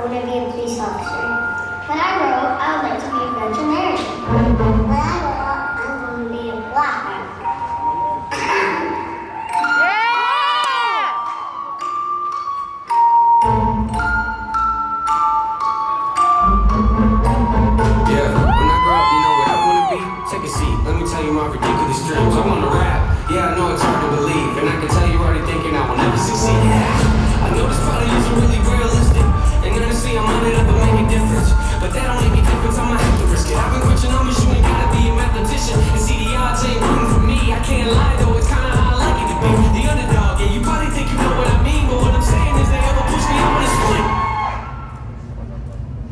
I want to be a police officer. When I grow up, I would like to be a veterinarian. When I grow up, I'm going to be a black Yeah, when I grow up, you know what I wanna be? Take a seat, let me tell you my ridiculous dreams. I wanna rap, yeah, I know it's hard to believe, and I can tell you're already thinking I will never succeed. Yeah, I know this probably isn't really realistic, and honestly, I'm on it up and make a difference. But that don't make a difference, I'ma have to risk it. I've been crunching numbers, you ain't gotta be a mathematician. And see, the odds ain't rooting for me, I can't lie though, it's kinda how I like it to be. The underdog, yeah, you probably think you know what I mean, but what I'm saying is they ever push me, I'm gonna split.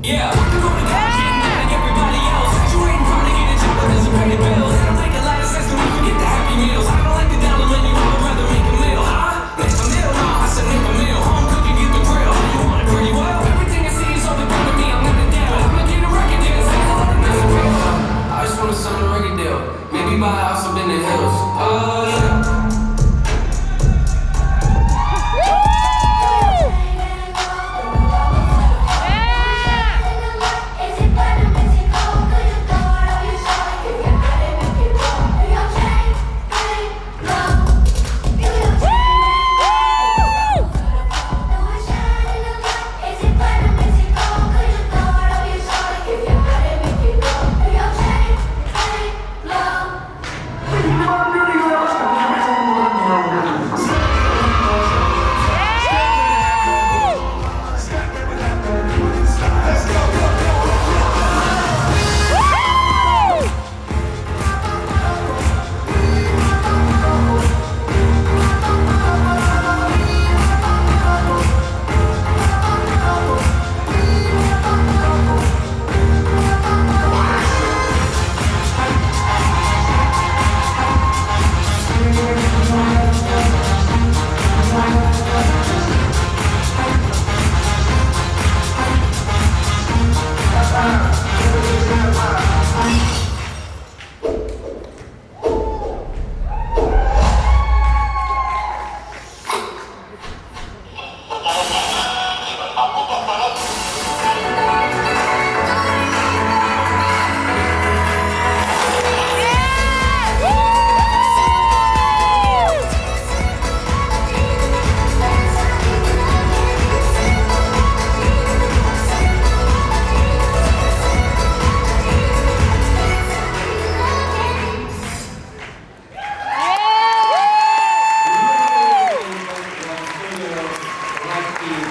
Yeah, I can go to God, getting mad at everybody else. You ain't probably get a job that doesn't pay the bills. It don't make a lot of sense to me, forget the happy meals. I don't like the dollar menu, I would rather make a meal. Huh? Make a meal? No, I said make a meal. Home cooking, get the grill. You want it pretty well? Everything I see is over to me, I'm not the deal. I'ma get a record deal, say hello to Mr. Bill. I just want to sign a record deal. Maybe buy a house up in the hills. Oh yeah.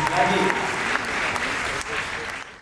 Maggie.